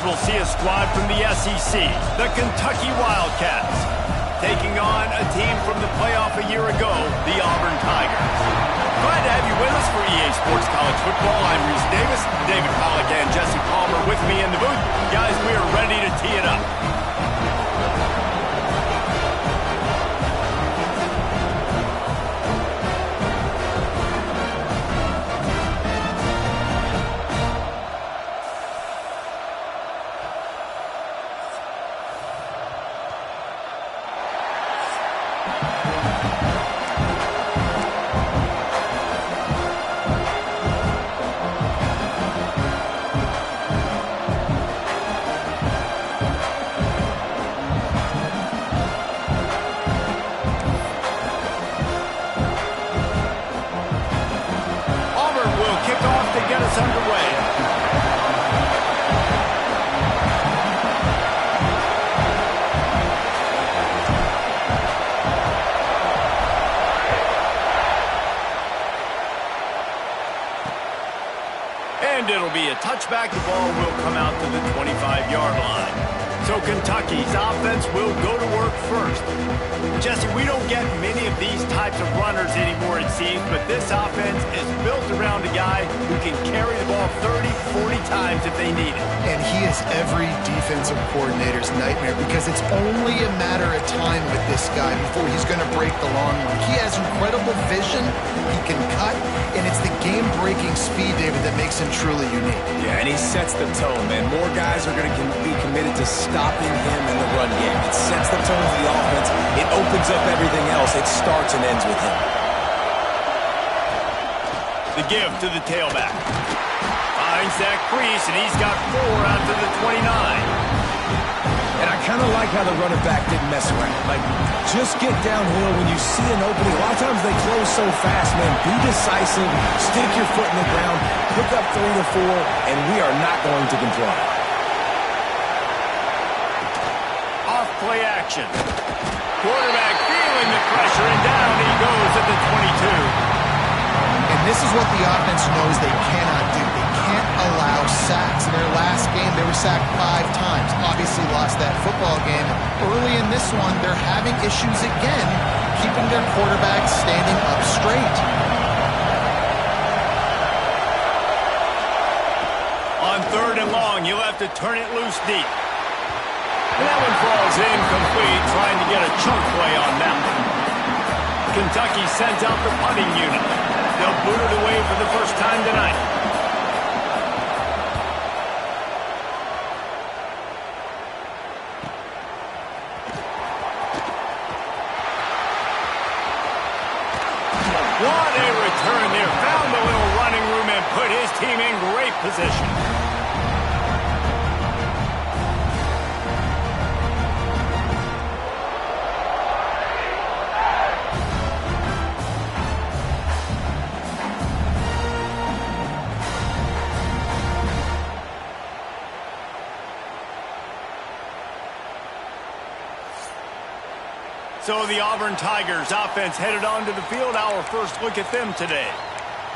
we'll see a squad from the SEC, the Kentucky Wildcats, taking on a team from the playoff a year ago, the Auburn Tigers. Glad to have you with us for EA Sports College Football. I'm Reese Davis, David Pollack, and Jesse Palmer with me in the booth. Guys, we are ready to tee it up. Underway. And it'll be a touchback. The ball will come out to the 25-yard line. So Kentucky's offense will go to work first. Jesse, we don't get many of these types of runners anymore, it seems, but this offense is built around a guy who can carry the ball 30, 40 times if they need it. And he is every defensive coordinator's nightmare because it's only a matter of time with this guy before he's going to break the long run. He has incredible vision, he can cut, and it's the game-breaking speed, David, that makes him truly unique. Yeah, and he sets the tone, man. More guys are going to be committed to stopping him in the run game. It sets the tone for the offense. It opens up everything else. It starts and ends with him. The give to the tailback. Finds that crease, and he's got 4 out to the 29. And I kind of like how the running back didn't mess around. Like, just get downhill when you see an opening. A lot of times they close so fast, man. Be decisive. Stick your foot in the ground. Pick up 3 to 4, and we are not going to comply. Off play action. Quarterback feeling the pressure, and down he goes at the 22. And this is what the offense knows they cannot do. They can't allow sacks. In their last game, they were sacked 5 times. Obviously lost that football game. Early in this one, they're having issues again, keeping their quarterback standing up straight. On 3rd and long, you'll have to turn it loose deep. And that one falls incomplete, trying to get a chunk play on that one. Kentucky sends out the punting unit. They'll boot it away for the first time tonight. What a return there. Found a little running room and put his team in great position. So the Auburn Tigers offense headed onto the field. Our first look at them today.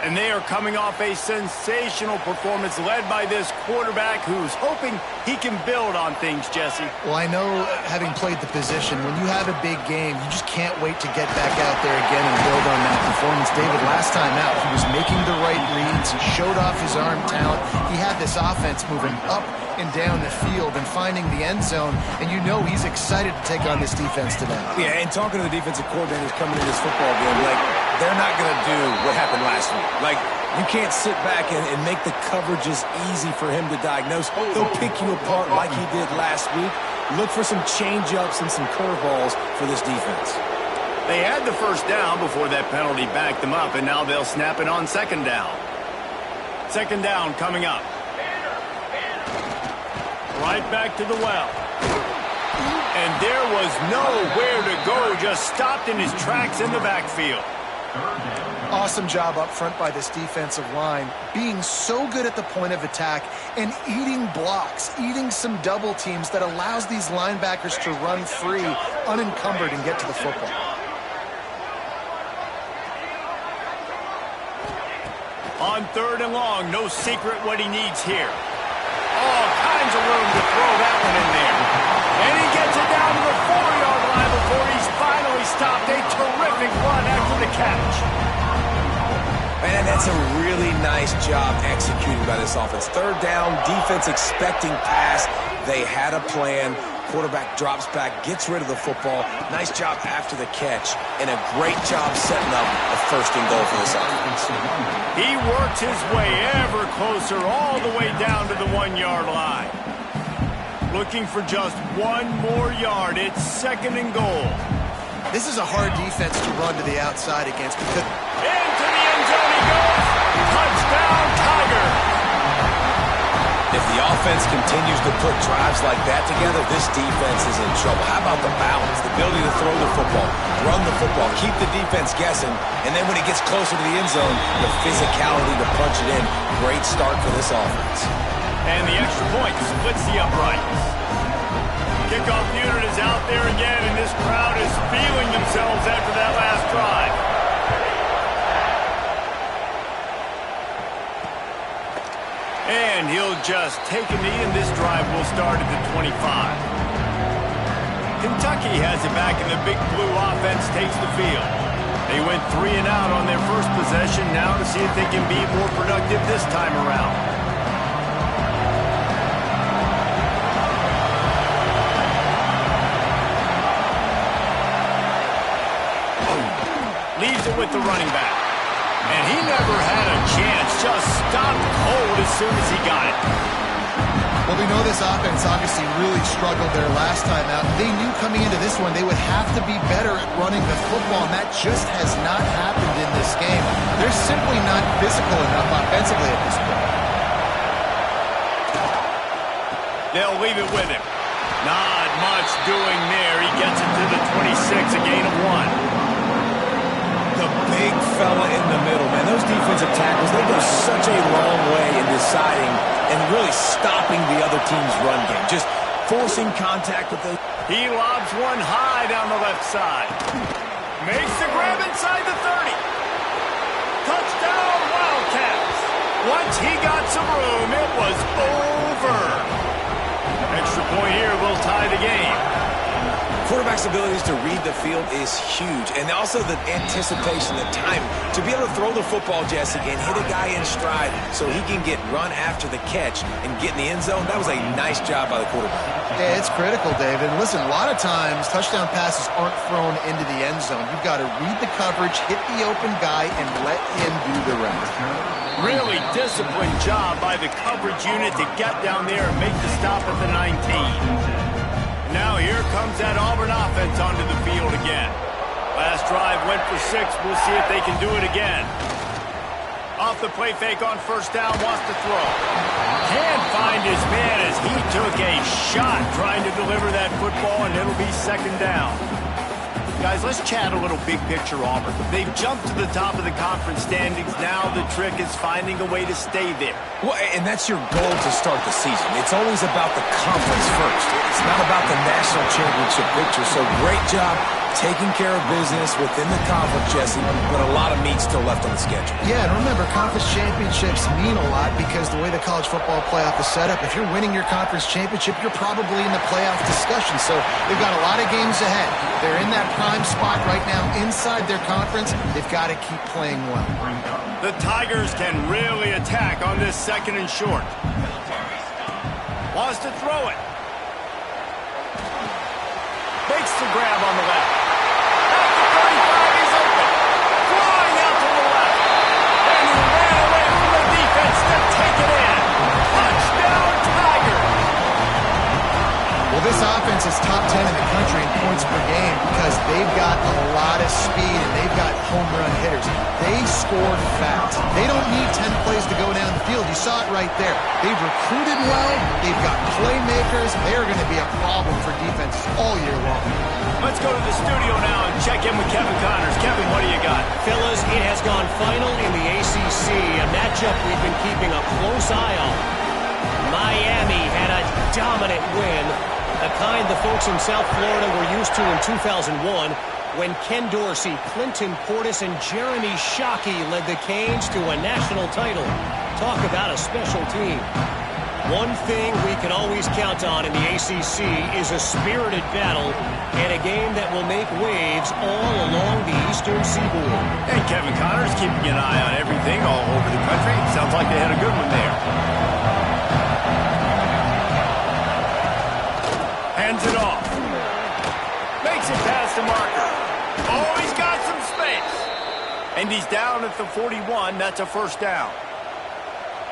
And they are coming off a sensational performance led by this quarterback who's hoping he can build on things, Jesse. Well, I know, having played the position, when you have a big game, you just can't wait to get back out there again and build on that performance. David, last time out, he was making the right reads. He showed off his arm talent. He had this offense moving up and down the field and finding the end zone, and you know he's excited to take on this defense today. Yeah, and talking to the defensive coordinators coming in this football game, like, they're not going to do what happened last week. Like, you can't sit back and make the coverages easy for him to diagnose. He'll pick you apart like he did last week. Look for some change-ups and some curveballs for this defense. They had the first down before that penalty backed them up, and now they'll snap it on 2nd down. 2nd down coming up. Right back to the well. And there was nowhere to go, just stopped in his tracks in the backfield. Awesome job up front by this defensive line, being so good at the point of attack and eating blocks, eating some double teams that allows these linebackers to run free, unencumbered, and get to the football. On 3rd and long, no secret what he needs here. All kinds of room to throw that one in there. And he gets it down to the 4-yard line before he's finally stopped. A terrific run after the catch. Man, that's a really nice job executing by this offense. Third down, defense expecting pass. They had a plan. Quarterback drops back, gets rid of the football. Nice job after the catch, and a great job setting up a first and goal for this offense. He works his way ever closer all the way down to the 1-yard line. Looking for just one more yard. It's second and goal. This is a hard defense to run to the outside against because... Into the end zone he goes. Touchdown, Tiger. If the offense continues to put drives like that together, this defense is in trouble. How about the balance, the ability to throw the football, run the football, keep the defense guessing, and then when it gets closer to the end zone, the physicality to punch it in. Great start for this offense. And the extra point splits the uprights. Kickoff unit is out there again, and this crowd is feeling themselves after that last drive. And he'll just take a knee, and this drive will start at the 25. Kentucky has it back, and the big blue offense takes the field. They went 3 and out on their first possession, now to see if they can be more productive this time around. Leaves it with the running back. And he never had a chance, just stopped cold as soon as he got it. Well, we know this offense obviously really struggled their last time out. They knew coming into this one they would have to be better at running the football, and that just has not happened in this game. They're simply not physical enough offensively at this point. They'll leave it with him. Not much doing there. He gets it to the 26, a gain of 1. The big fella in the middle, man. Those defensive tackles, they go such a long way in deciding and really stopping the other team's run game. Just forcing contact with the... He lobs one high down the left side. Makes the grab inside the 30. Touchdown, Wildcats. Once he got some room, it was over. Extra point here will tie the game. Quarterback's abilities to read the field is huge, and also the anticipation, the time to be able to throw the football, Jesse, and hit a guy in stride so he can get run after the catch and get in the end zone. That was a nice job by the quarterback. Yeah, it's critical, David. And listen, a lot of times touchdown passes aren't thrown into the end zone. You've got to read the coverage, hit the open guy, and let him do the rest. Really disciplined job by the coverage unit to get down there and make the stop at the 19. Now here comes that Auburn offense onto the field again. Last drive went for 6. We'll see if they can do it again. Off the play fake on first down, wants to throw. Can't find his man as he took a shot trying to deliver that football, and it'll be second down. Guys, let's chat a little big picture Auburn. They've jumped to the top of the conference standings. Now the trick is finding a way to stay there. Well, and that's your goal to start the season. It's always about the conference first. It's not about the national championship picture. So great job taking care of business within the conference, Jesse, but a lot of meat still left on the schedule. Yeah, and remember, conference championships mean a lot because the way the college football playoff is set up, if you're winning your conference championship, you're probably in the playoff discussion. So they've got a lot of games ahead. They're in that prime spot right now inside their conference. They've got to keep playing well. The Tigers can really attack on this second and short. Wants to throw it. Makes the grab on the left. At the 35, he's open. Flying out to the left. And he ran away from the defense to take it in. Touchdown, Tiger. Well, this offense is top 10 in the country in points per game because they've got a lot of speed and they've got home run hitters. They scored fast. They don't need 10 plays to go down the field. You saw it right there. They've recruited well. They've got playmakers. They're going to be a problem for defenses all year long. Let's go to the studio now and check in with Kevin Connors. Kevin, what do you got? Fellas, it has gone final in the ACC, a matchup we've been keeping a close eye on. Miami had a dominant win, the kind the folks in South Florida were used to in 2001 when Ken Dorsey, Clinton Portis, and Jeremy Shockey led the Canes to a national title. Talk about a special team. One thing we can always count on in the ACC is a spirited battle and a game that will make waves all along the Eastern Seaboard. And Kevin Connors keeping an eye on everything all over the country. Sounds like they had a good one there. Hands it off. Makes it past the marker. Oh, he's got some space. And he's down at the 41. That's a first down.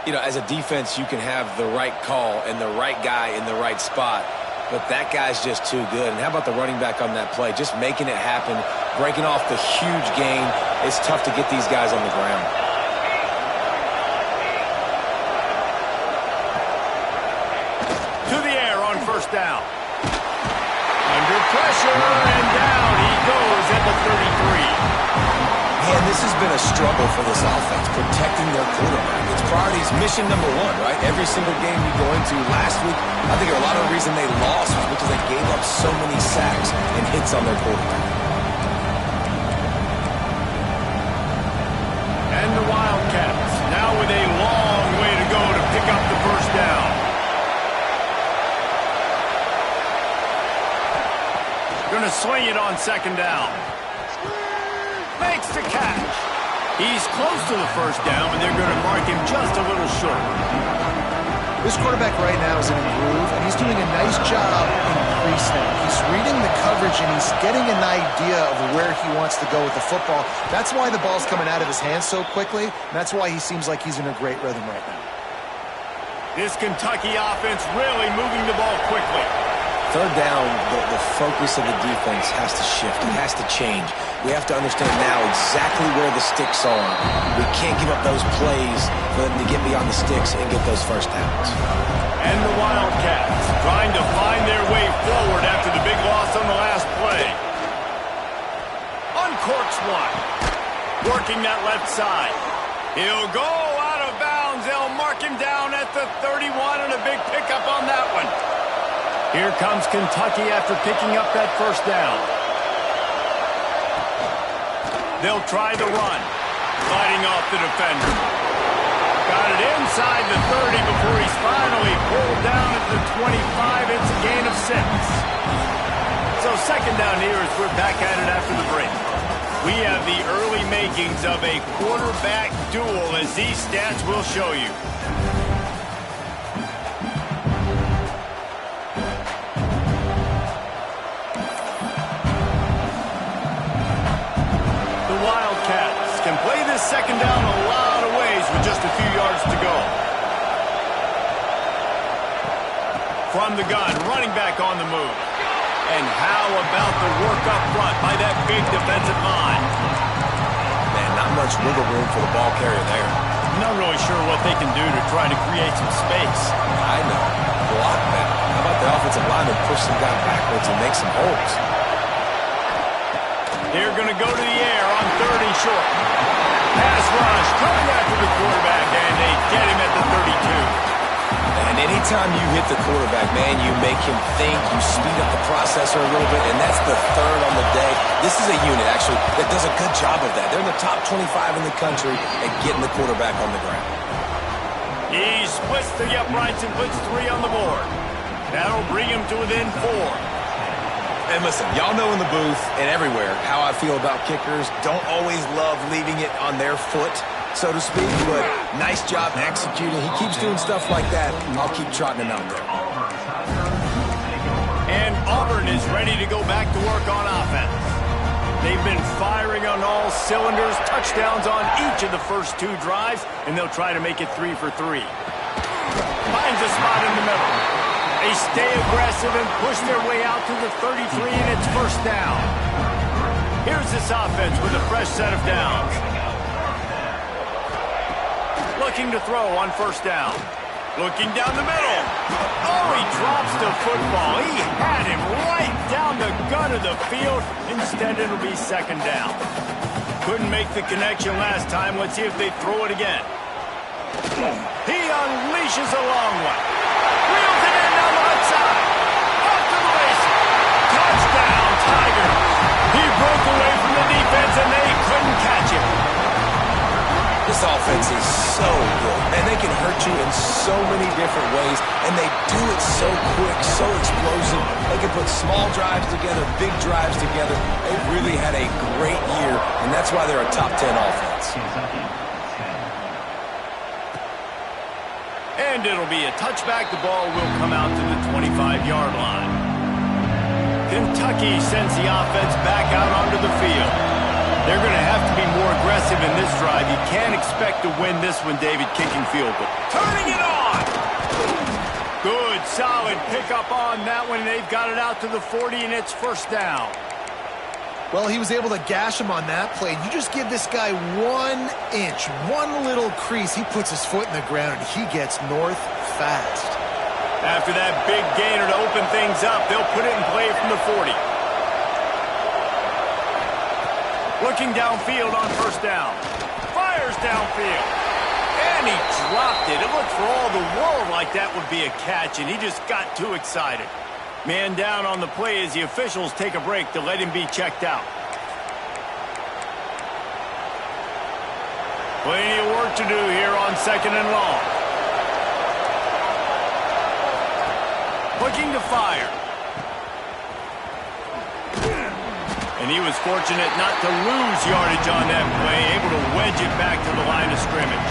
You know, as a defense, you can have the right call and the right guy in the right spot, but that guy's just too good. And how about the running back on that play? Just making it happen, breaking off the huge gain. It's tough to get these guys on the ground. To the air on first down. Under pressure, and down he goes at the 33. Man, this has been a struggle for this offense, protecting their quarterback. It's priorities, mission number one, right? Every single game you go into last week, I think a lot of the reason they lost was because they gave up so many sacks and hits on their quarterback. And the Wildcats, now with a long way to go to pick up the first down. Gonna swing it on second down. Makes the catch. He's close to the first down, but they're going to mark him just a little short. This quarterback right now is in a groove, and he's doing a nice job in pre-snap. He's reading the coverage, and he's getting an idea of where he wants to go with the football. That's why the ball's coming out of his hands so quickly, and that's why he seems like he's in a great rhythm right now. This Kentucky offense really moving the ball quickly. Third down, the focus of the defense has to shift. It has to change. We have to understand now exactly where the sticks are. We can't give up those plays for them to get beyond the sticks and get those first downs. And the Wildcats trying to find their way forward after the big loss on the last play. Uncorks one. Working that left side. He'll go out of bounds. They'll mark him down at the 31 and a big pickup on that one. Here comes Kentucky after picking up that first down. They'll try the run. Fighting off the defender. Got it inside the 30 before he's finally pulled down at the 25. It's a gain of 6. So second down here as we're back at it after the break. We have the early makings of a quarterback duel as these stats will show you. Can play this second down a lot of ways with just a few yards to go. From the gun, running back on the move. And how about the work up front by that big defensive line? Man, not much wiggle room for the ball carrier there. Not really sure what they can do to try to create some space. I know. Block that. How about the offensive line and push some guy backwards and make some holes? They're going to go to the air on 3rd and short. Pass rush coming after the quarterback, and they get him at the 32. And anytime you hit the quarterback, man, you make him think, you speed up the processor a little bit, and that's the 3rd on the day. This is a unit, actually, that does a good job of that. They're in the top 25 in the country at getting the quarterback on the ground. He splits the uprights and puts 3 on the board. That'll bring him to within 4. And listen, y'all know in the booth and everywhere how I feel about kickers. Don't always love leaving it on their foot, so to speak, but nice job executing. He keeps doing stuff like that. I'll keep trotting him out there. And Auburn is ready to go back to work on offense. They've been firing on all cylinders, touchdowns on each of the first 2 drives, and they'll try to make it 3 for 3. Finds a spot in the middle. They stay aggressive and push their way out to the 33, and it's first down. Here's this offense with a fresh set of downs. Looking to throw on first down. Looking down the middle. Oh, he drops the football. He had him right down the gut of the field. Instead, it'll be second down. Couldn't make the connection last time. Let's see if they throw it again. He unleashes a long one. Reels it in down the left side. Off to the races. Touchdown, Tigers. He broke away from the defense, and they couldn't catch him. This This offense is so good, and they can hurt you in so many different ways, and they do it so quick, so explosive. They can put small drives together, big drives together. They've really had a great year, and that's why they're a top 10 offense. And it'll be a touchback. The ball will come out to the 25-yard line. Kentucky sends the offense back out onto the field. They're going to have to be more aggressive in this drive. You can't expect to win this one, David, kicking field goal. Turning it on! Good, solid pickup on that one. They've got it out to the 40, and it's first down. Well, he was able to gash him on that play. You just give this guy 1 inch, one little crease. He puts his foot in the ground, and he gets north fast. After that big gainer to open things up, they'll put it in play from the 40. Looking downfield on first down. Fires downfield. And he dropped it. It looked for all the world like that would be a catch, and he just got too excited. Man down on the play as the officials take a break to let him be checked out. Plenty of work to do here on 2nd and long. Looking to fire. And he was fortunate not to lose yardage on that play, able to wedge it back to the line of scrimmage.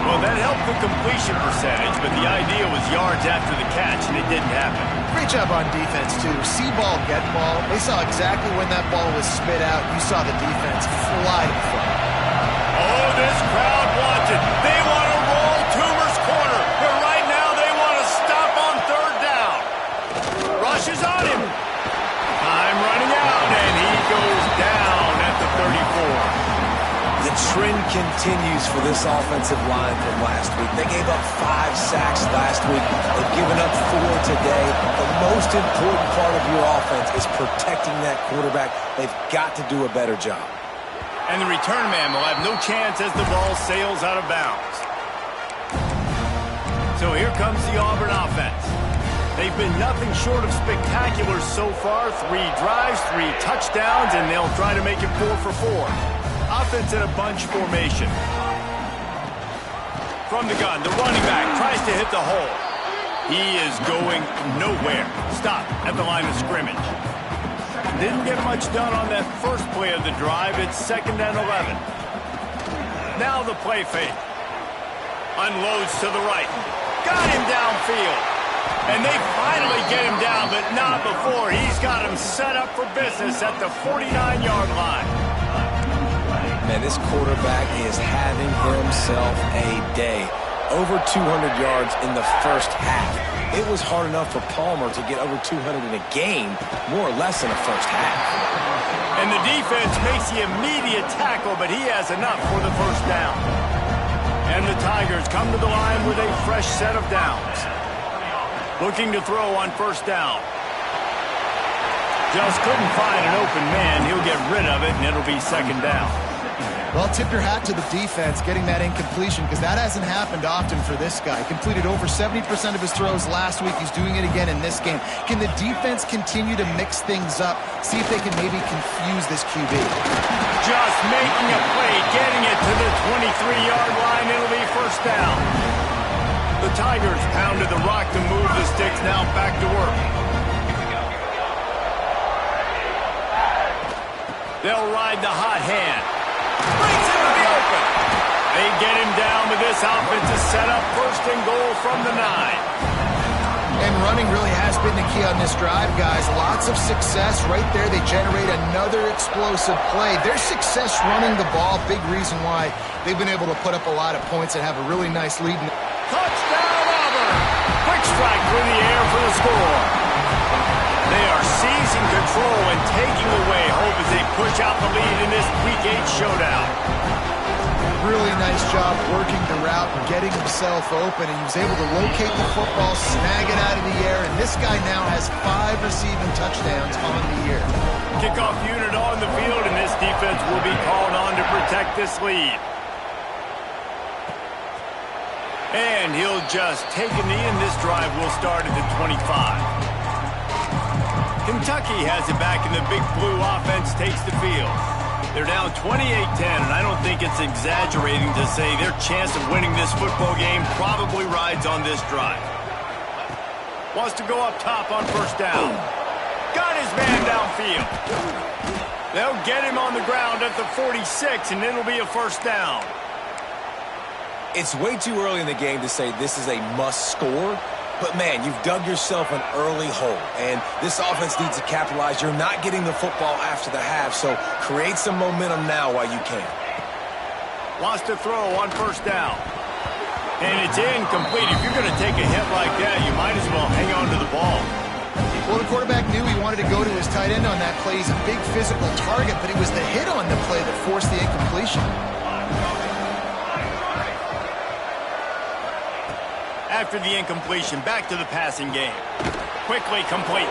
Well, that helped the completion percentage, but the idea was yards after the catch, and it didn't happen. Great job on defense, too. See ball, get ball. They saw exactly when that ball was spit out. You saw the defense fly to the front. Oh, this crowd wants it. They want to roll Toomer's corner, but right now they want to stop on 3rd down. Rushes on him. Time running out, and he goes down at the 34. The trend continues for this offensive line from last week. They gave up 5 sacks last week. They've given up 4 today. The most important part of your offense is protecting that quarterback. They've got to do a better job. And the return man will have no chance as the ball sails out of bounds. So here comes the Auburn offense. They've been nothing short of spectacular so far. 3 drives, 3 touchdowns, and they'll try to make it 4 for 4. Offense in a bunch formation. From the gun, the running back tries to hit the hole. He is going nowhere. Stop at the line of scrimmage. Didn't get much done on that first play of the drive. It's 2nd and 11. Now the play fake. Unloads to the right. Got him downfield. And they finally get him down, but not before. He's got him set up for business at the 49-yard line. Man, this quarterback is having himself a day. Over 200 yards in the first half. It was hard enough for Palmer to get over 200 in a game, more or less in the first half. And the defense makes the immediate tackle, but he has enough for the first down. And the Tigers come to the line with a fresh set of downs. Looking to throw on first down. Just couldn't find an open man. He'll get rid of it, and it'll be 2nd down. Well, tip your hat to the defense getting that incompletion because that hasn't happened often for this guy. Completed over 70% of his throws last week. He's doing it again in this game. Can the defense continue to mix things up? See if they can maybe confuse this QB. Just making a play, getting it to the 23-yard line. It'll be first down. The Tigers pounded the rock to move the sticks. Now back to work. They'll ride the hot hand. Breaks into the open. They get him down, but this offense is set up 1st and goal from the 9. And running really has been the key on this drive, guys. Lots of success right there. They generate another explosive play. Their success running the ball, big reason why they've been able to put up a lot of points and have a really nice lead. Touchdown, Auburn! Quick strike through the air for the score. They are seizing control and taking away hope as they push out the lead in this Week 8 showdown. Really nice job working the route and getting himself open, and he was able to locate the football, snag it out of the air, and this guy now has 5 receiving touchdowns on the year. Kickoff unit on the field, and this defense will be called on to protect this lead. And he'll just take a knee, and this drive will start at the 25. Kentucky has it back, and the Big Blue offense takes the field. They're down 28-10, and I don't think it's exaggerating to say their chance of winning this football game probably rides on this drive. Wants to go up top on first down. Got his man downfield. They'll get him on the ground at the 46, and it'll be a first down. It's way too early in the game to say this is a must score. But, man, you've dug yourself an early hole, and this offense needs to capitalize. You're not getting the football after the half, so create some momentum now while you can. Wants to throw on first down. And it's incomplete. If you're going to take a hit like that, you might as well hang on to the ball. Well, the quarterback knew he wanted to go to his tight end on that play. He's a big physical target, but it was the hit on the play that forced the incompletion. After the incompletion, back to the passing game. Quickly complete.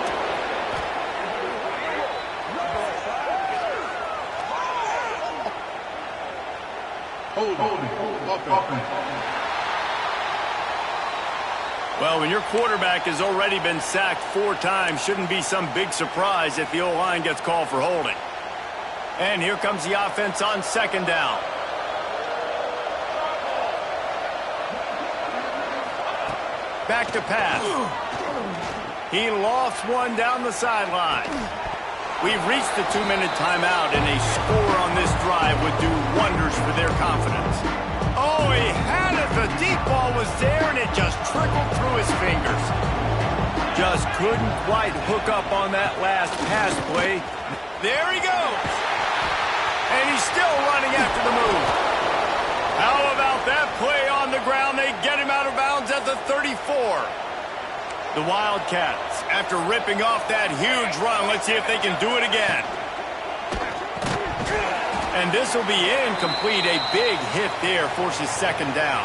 Well, when your quarterback has already been sacked 4 times, shouldn't be some big surprise if the O-line gets called for holding. And here comes the offense on second down. Back to pass. He lofts one down the sideline. We've reached the 2-minute timeout, and a score on this drive would do wonders for their confidence. Oh, he had it. The deep ball was there, and it just trickled through his fingers. Just couldn't quite hook up on that last pass play. There he goes. And he's still running after the move. How about that play on the ground? They get him out of bounds at the 34. The Wildcats, after ripping off that huge run, let's see if they can do it again. And this will be incomplete. A big hit there forces second down.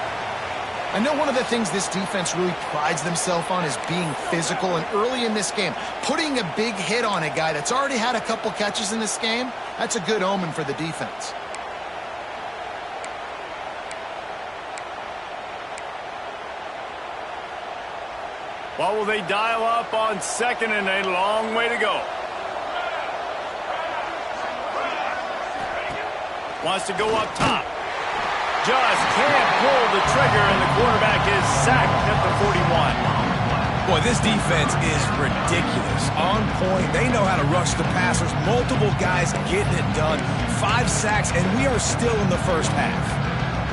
I know one of the things this defense really prides themselves on is being physical, and early in this game, putting a big hit on a guy that's already had a couple catches in this game, that's a good omen for the defense. What will they dial up on second, and a long way to go? Wants to go up top. Just can't pull the trigger, and the quarterback is sacked at the 41. Boy, this defense is ridiculous. On point. They know how to rush the passers. Multiple guys getting it done. 5 sacks, and we are still in the first half.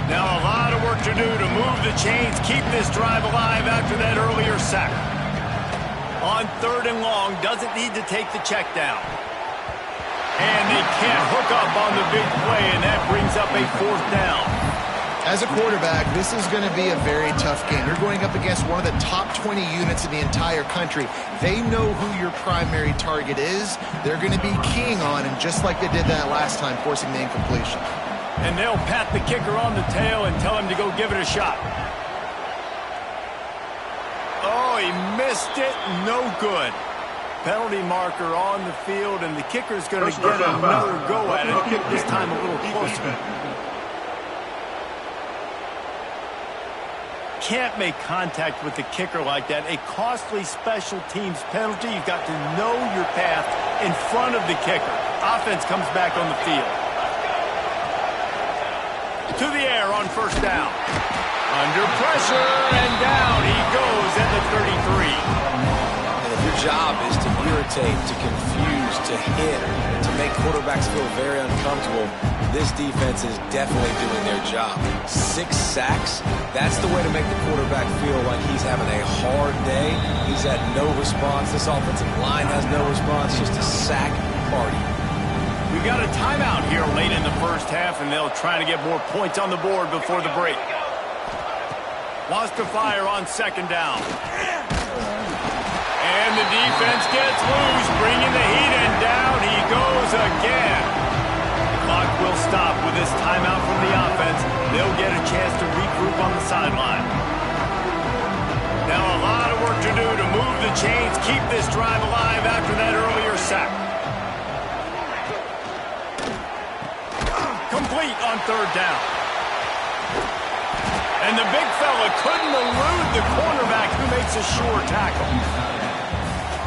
Now a lot of work to do to move the chains, keep this drive alive after that earlier sack. On third and long, doesn't need to take the check down. And they can't hook up on the big play, and that brings up a fourth down. As a quarterback, this is going to be a very tough game. You're going up against one of the top 20 units in the entire country. They know who your primary target is. They're going to be keying on him, just like they did that last time, forcing the incompletion. And they'll pat the kicker on the tail and tell him to go give it a shot. Oh, he missed it. No good. Penalty marker on the field, and the kicker's going to get another go at it, this time a little closer. Can't make contact with the kicker like that. A costly special teams penalty. You've got to know your path in front of the kicker. Offense comes back on the field. To the air on first down. Under pressure, and down he goes at the 33. And if your job is to irritate, to confuse, to hit, to make quarterbacks feel very uncomfortable, this defense is definitely doing their job. 6 sacks, that's the way to make the quarterback feel like he's having a hard day. He's had no response. This offensive line has no response, just a sack party. We've got a timeout here late in the first half, and they'll try to get more points on the board before the break. Wants to fire on second down. And the defense gets loose, bringing the heat, and down he goes again. The clock will stop with this timeout from the offense. They'll get a chance to regroup on the sideline. Now a lot of work to do to move the chains, keep this drive alive after that earlier sack. Complete on third down. And the big fella couldn't elude the cornerback, who makes a sure tackle.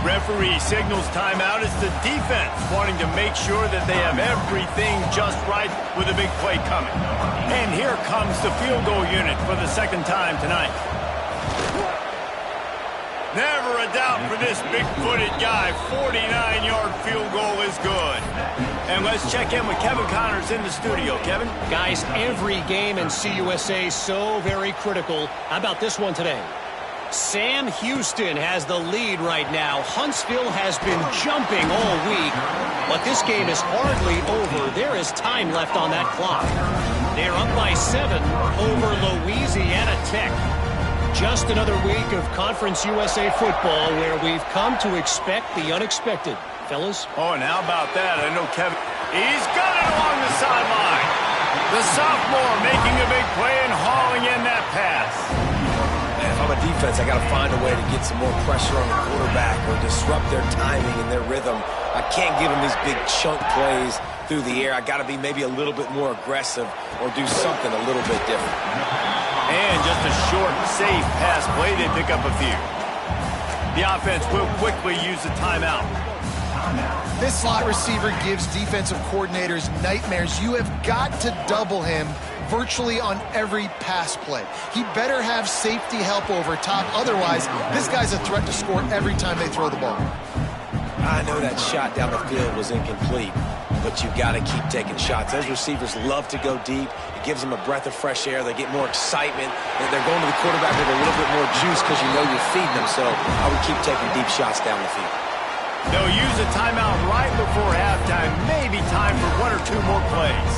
Referee signals timeout. It's the defense wanting to make sure that they have everything just right with a big play coming. And here comes the field goal unit for the second time tonight. Never a doubt for this big-footed guy. 49-yard field goal is good. And let's check in with Kevin Connors in the studio. Kevin? Guys, every game in CUSA is so very critical. How about this one today? Sam Houston has the lead right now. Huntsville has been jumping all week, but this game is hardly over. There is time left on that clock. They're up by 7 over Louisiana Tech. Just another week of Conference USA football where we've come to expect the unexpected. Fellas? Oh, and how about that? I know Kevin. He's got it along the sideline. The sophomore making a big play and hauling in that pass. If I'm a defense, I got to find a way to get some more pressure on the quarterback or disrupt their timing and their rhythm. I can't give them these big chunk plays through the air. I got to be maybe a little bit more aggressive or do something a little bit different. And just a short, safe pass play. They pick up a few. The offense will quickly use the timeout. This slot receiver gives defensive coordinators nightmares. You have got to double him virtually on every pass play. He better have safety help over top. Otherwise, this guy's a threat to score every time they throw the ball. I know that shot down the field was incomplete, but you got to keep taking shots. Those receivers love to go deep. It gives them a breath of fresh air. They get more excitement. They're going to the quarterback with a little bit more juice because you know you're feeding them. So I would keep taking deep shots down the field. They'll use a timeout right before halftime. Maybe time for 1 or 2 more plays.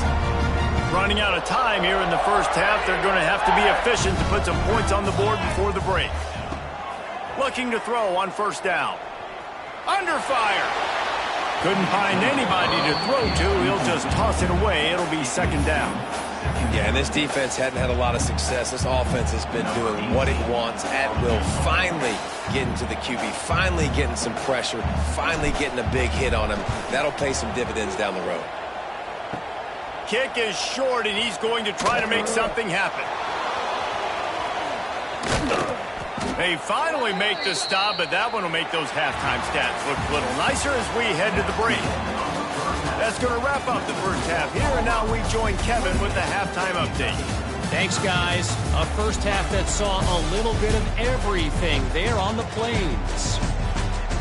Running out of time here in the first half. They're going to have to be efficient to put some points on the board before the break. Looking to throw on first down. Under fire. Couldn't find anybody to throw to. He'll just toss it away. It'll be second down. Yeah, and this defense hadn't had a lot of success. This offense has been doing what it wants at will. Finally getting to the QB. Finally getting some pressure. Finally getting a big hit on him. That'll pay some dividends down the road. Kick is short, and he's going to try to make something happen. They finally make the stop, but that one will make those halftime stats look a little nicer as we head to the break. That's going to wrap up the first half here, and now we join Kevin with the halftime update. Thanks, guys. A first half that saw a little bit of everything there on the plains.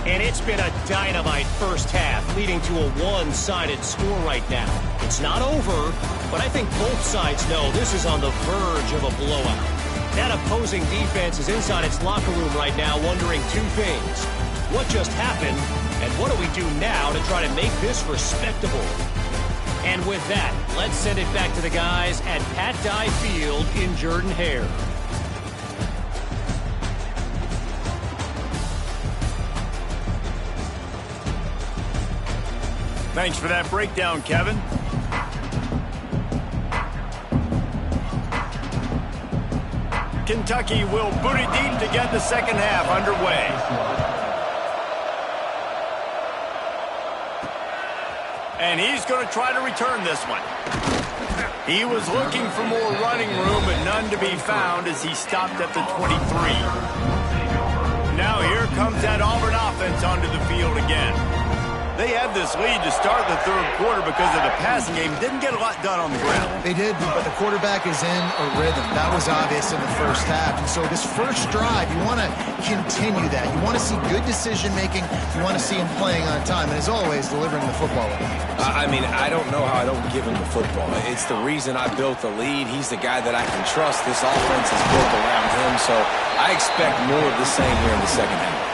And it's been a dynamite first half, leading to a one-sided score right now. It's not over, but I think both sides know this is on the verge of a blowout. That opposing defense is inside its locker room right now wondering 2 things. What just happened, and what do we do now to try to make this respectable? And with that, let's send it back to the guys at Pat Dye Field in Jordan-Hare. Thanks for that breakdown, Kevin. Kentucky will boot it deep to get the second half underway. And he's going to try to return this one. He was looking for more running room, but none to be found as he stopped at the 23. Now here comes that Auburn offense onto the field again. They had this lead to start the third quarter because of the passing game. Didn't get a lot done on the ground. They did, but the quarterback is in a rhythm. That was obvious in the first half. And so this first drive, you want to continue that. You want to see good decision-making. You want to see him playing on time. And as always, delivering the football. I mean, I don't know how I don't give him the football. It's the reason I built the lead. He's the guy that I can trust. This offense is built around him. So I expect more of the same here in the second half.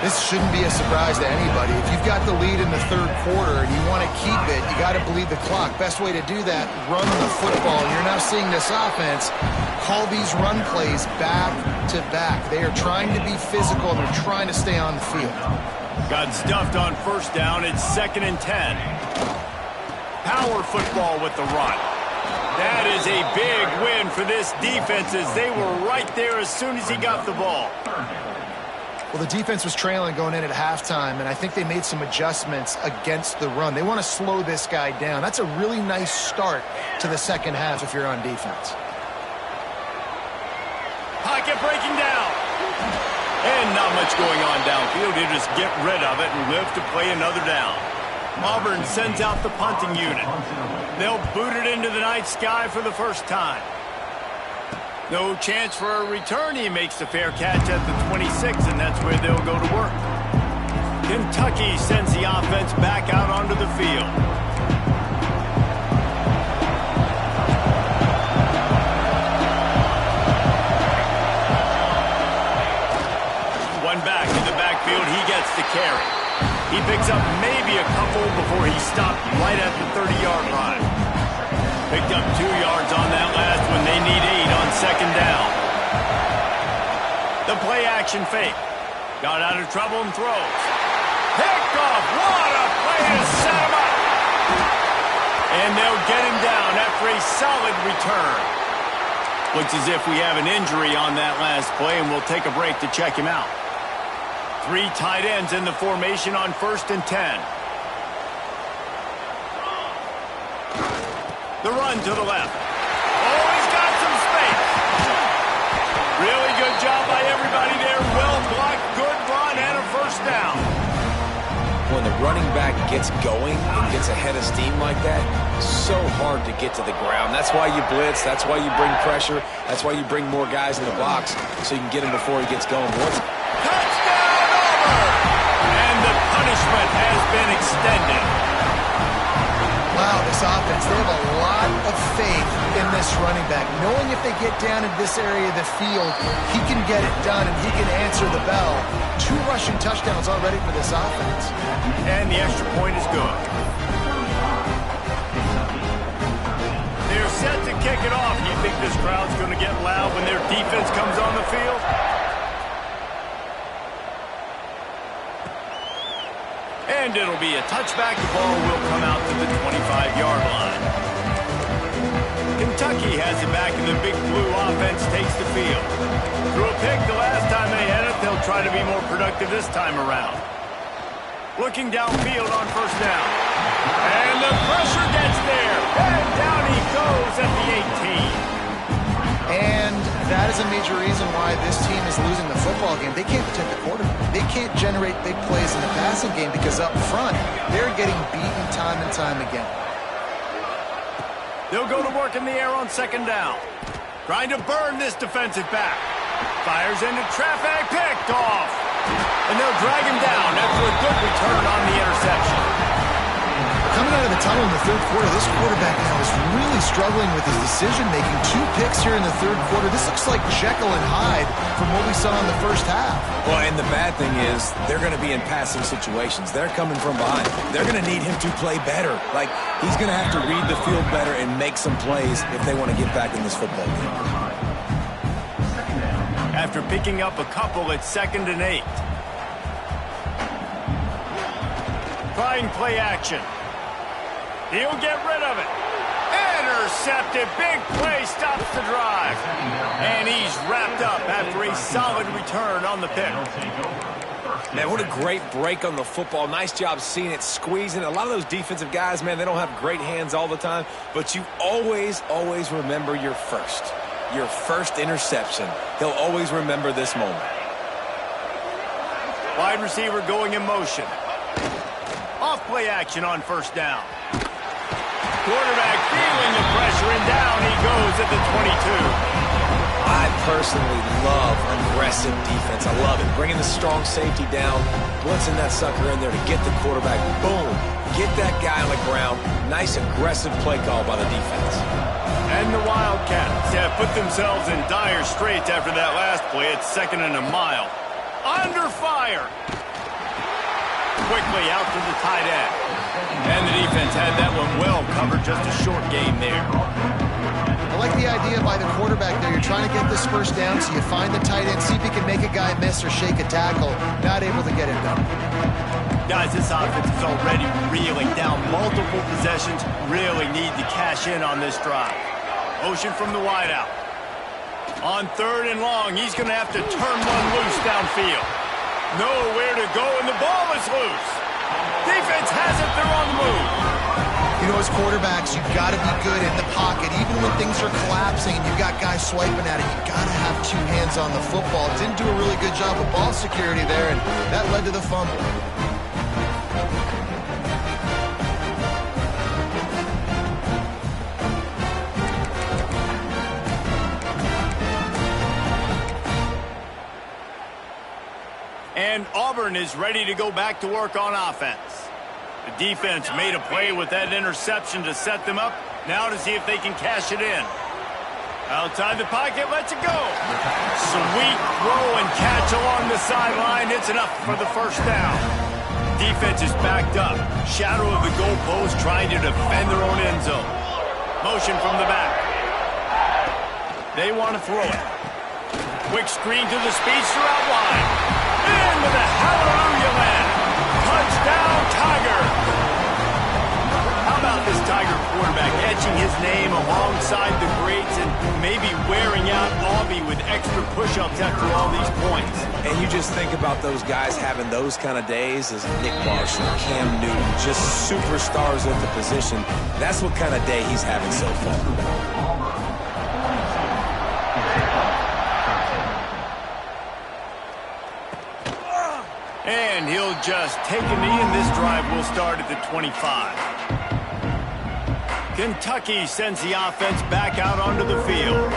This shouldn't be a surprise to anybody. If you've got the lead in the third quarter and you want to keep it, you got to bleed the clock. Best way to do that, run the football. And you're now seeing this offense call these run plays back to back. They are trying to be physical, and they're trying to stay on the field. Got stuffed on first down. It's 2nd and 10. Power football with the run. That is a big win for this defense as they were right there as soon as he got the ball. Well, the defense was trailing going in at halftime, and I think they made some adjustments against the run. They want to slow this guy down. That's a really nice start to the second half if you're on defense. Pocket breaking down. And the much going on downfield. He'll just get rid of it and live to play another down. Auburn sends out the punting unit. They'll boot it into the night sky for the first time. No chance for a return. He makes the fair catch at the 26, and that's where they'll go to work. Kentucky sends the offense back out onto the field. One back in the backfield. He gets the carry. He picks up maybe a couple before he stopped right at the 30-yard line. Picked up 2 yards on that last one. They need 8 on second down. The play-action fake. Got out of trouble and throws. Picked off. What a play to set him up. And they'll get him down after a solid return. Looks as if we have an injury on that last play, and we'll take a break to check him out. 3 tight ends in the formation on 1st and 10. The run to the left. Oh, he's got some space. Really good job by everybody there. Well blocked, good run, and a first down. When the running back gets going and gets ahead of steam like that, so hard to get to the ground. That's why you blitz. That's why you bring pressure. That's why you bring more guys in the box so you can get him before he gets going. Touchdown, Auburn! And the punishment has been extended. Wow, this offense, they have a lot of faith in this running back. Knowing if they get down in this area of the field, he can get it done and he can answer the bell. 2 rushing touchdowns already for this offense. And the extra point is good. They're set to kick it off. You think this crowd's going to get loud when their defense comes on the field? And it'll be a touchback. The ball will come out to the 25-yard line. Kentucky has it back, and the big blue offense takes the field. Threw a pick the last time they had it. They'll try to be more productive this time around. Looking downfield on first down. And the pressure gets there. And down he goes at the 18. And that is a major reason why this team is losing the football game. They can't protect the quarterback. They can't generate big plays in the passing game because up front, they're getting beaten time and time again. They'll go to work in the air on second down. Trying to burn this defensive back. Fires into traffic, picked off. And they'll drag him down after a good return on the interception. Coming out of the tunnel in the third quarter, this quarterback now is really struggling with his decision-making. 2 picks here in the third quarter. This looks like Jekyll and Hyde from what we saw in the first half. Well, and the bad thing is they're going to be in passing situations. They're coming from behind. They're going to need him to play better. Like, he's going to have to read the field better and make some plays if they want to get back in this football game. After picking up a couple, it's 2nd and 8. Trying play action. He'll get rid of it. Intercepted. Big play stops the drive. And he's wrapped up after a solid return on the pick. Man, what a great break on the football. Nice job seeing it, squeezing. A lot of those defensive guys, man, they don't have great hands all the time. But you always, always remember your first interception. He'll always remember this moment. Wide receiver going in motion. Off play action on first down. Quarterback feeling the pressure, and down he goes at the 22. I personally love aggressive defense. I love it. Bringing the strong safety down, blitzing that sucker in there to get the quarterback. Boom. Get that guy on the ground. Nice aggressive play call by the defense. And the Wildcats have put themselves in dire straits after that last play. It's 2nd and a mile. Under fire. Quickly out to the tight end. And the defense had that one well covered. Just a short game there. I like the idea by the quarterback there. You're trying to get this first down, so you find the tight end, see if he can make a guy miss or shake a tackle. Not able to get it done. Guys, this offense is already reeling down multiple possessions. Really need to cash in on this drive. Motion from the wideout. On 3rd and long, he's going to have to turn one loose downfield. Nowhere to go, and the ball is loose. Defense has it. They're on the move. You know, as quarterbacks, you've got to be good in the pocket. Even when things are collapsing and you've got guys swiping at it, you've got to have two hands on the football. Didn't do a really good job of ball security there, and that led to the fumble. And Auburn is ready to go back to work on offense. The defense made a play with that interception to set them up. Now to see if they can cash it in. Outside the pocket, lets it go. Sweet throw and catch along the sideline. It's enough for the first down. Defense is backed up. Shadow of the goalpost trying to defend their own end zone. Motion from the back. They want to throw it. Quick screen to the speedster out wide. In with a hallelujah land. Touchdown, Tiger. How about this Tiger quarterback etching his name alongside the greats and maybe wearing out Auburn with extra push-ups after all these points? And you just think about those guys having those kind of days as Nick Marshall, Cam Newton, just superstars at the position. That's what kind of day he's having so far. And he'll just take a knee, and this drive will start at the 25. Kentucky sends the offense back out onto the field.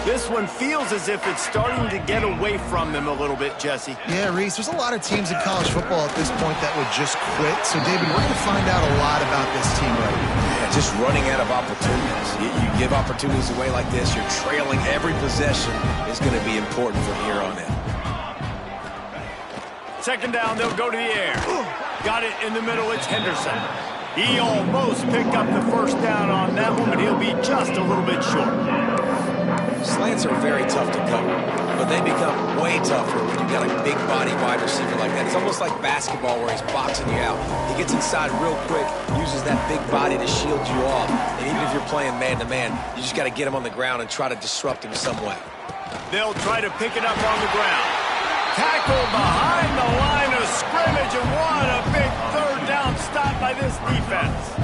This one feels as if it's starting to get away from them a little bit, Jesse. Yeah, Reese, there's a lot of teams in college football at this point that would just quit. So, David, we're going to find out a lot about this team right now. Yeah, just running out of opportunities. You give opportunities away like this, you're trailing every possession is going to be important from here on in. Second down, they'll go to the air. Got it in the middle, it's Henderson. He almost picked up the first down on that one, but he'll be just a little bit short. Slants are very tough to cover, but they become way tougher when you've got a big body wide receiver like that. It's almost like basketball where he's boxing you out. He gets inside real quick, uses that big body to shield you off. And even if you're playing man-to-man, you just got to get him on the ground and try to disrupt him some way. They'll try to pick it up on the ground. Tackle behind the line of scrimmage, and what a big third down stop by this defense.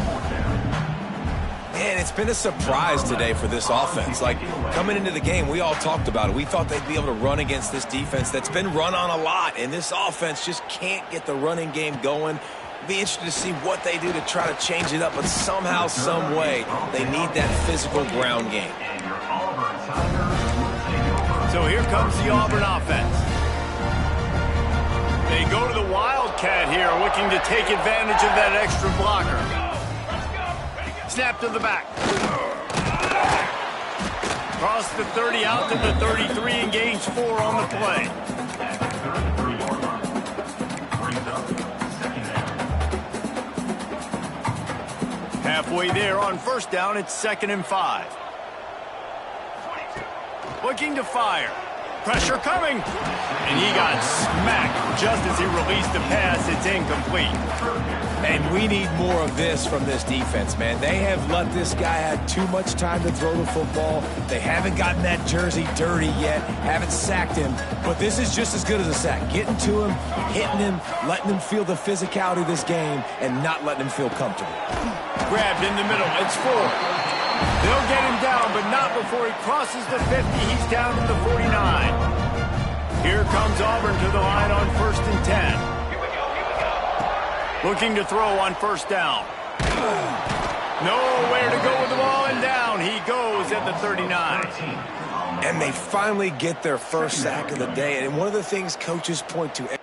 Man, it's been a surprise today for this offense. Like, coming into the game, we all talked about it. We thought they'd be able to run against this defense that's been run on a lot, and this offense just can't get the running game going. Be interested to see what they do to try to change it up, but somehow, some way, they need that physical ground game. So here comes the Auburn offense. They go to the Wildcat here, looking to take advantage of that extra blocker. Snap to the back. Cross the 30 out to the 33 and gains 4 on the play. Halfway there on first down, it's 2nd and 5. Looking to fire. Pressure coming. And he got smacked just as he released the pass. It's incomplete. And we need more of this from this defense, man. They have let this guy have too much time to throw the football. They haven't gotten that jersey dirty yet, haven't sacked him. But this is just as good as a sack. Getting to him, hitting him, letting him feel the physicality of this game, and not letting him feel comfortable. Grabbed in the middle. It's 4. They'll get him down, but not before he crosses the 50. He's down to the 49. Here comes Auburn to the line on 1st and 10. Looking to throw on first down. Nowhere to go with the ball, and down he goes at the 39. And they finally get their first sack of the day. And one of the things coaches point to...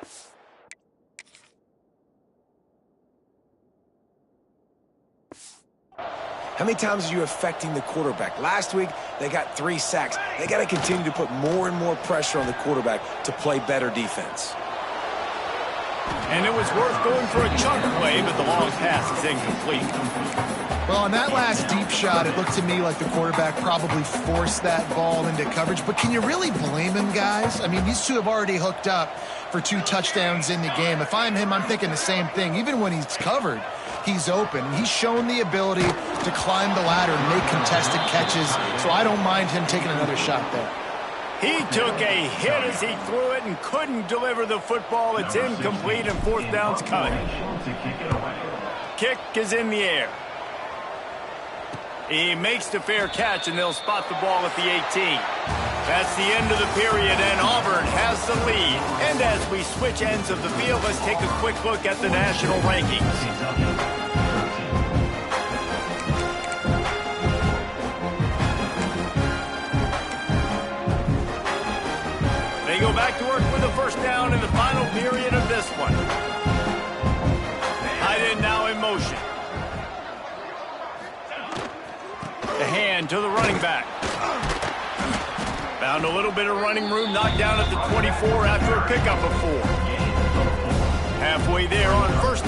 How many times are you affecting the quarterback? Last week, they got 3 sacks. They got to continue to put more and more pressure on the quarterback to play better defense. And it was worth going for a chunk play, but the long pass is incomplete. Well, on that last deep shot, it looked to me like the quarterback probably forced that ball into coverage. But can you really blame him, guys? I mean, these two have already hooked up for 2 touchdowns in the game. If I'm him, I'm thinking the same thing. Even when he's covered, he's open. He's shown the ability to climb the ladder and make contested catches, so I don't mind him taking another shot there. He took a hit as he threw it and couldn't deliver the football. It's incomplete, and 4th down's coming. Kick is in the air. He makes the fair catch, and they'll spot the ball at the 18. That's the end of the period, and Auburn has the lead. And as we switch ends of the field, let's take a quick look at the national rankings. They go back to work with the first down in the final period of this one. Tight end now in motion. The hand to the running back. Found a little bit of running room, knocked down at the 24 after a pickup of 4. Halfway there on first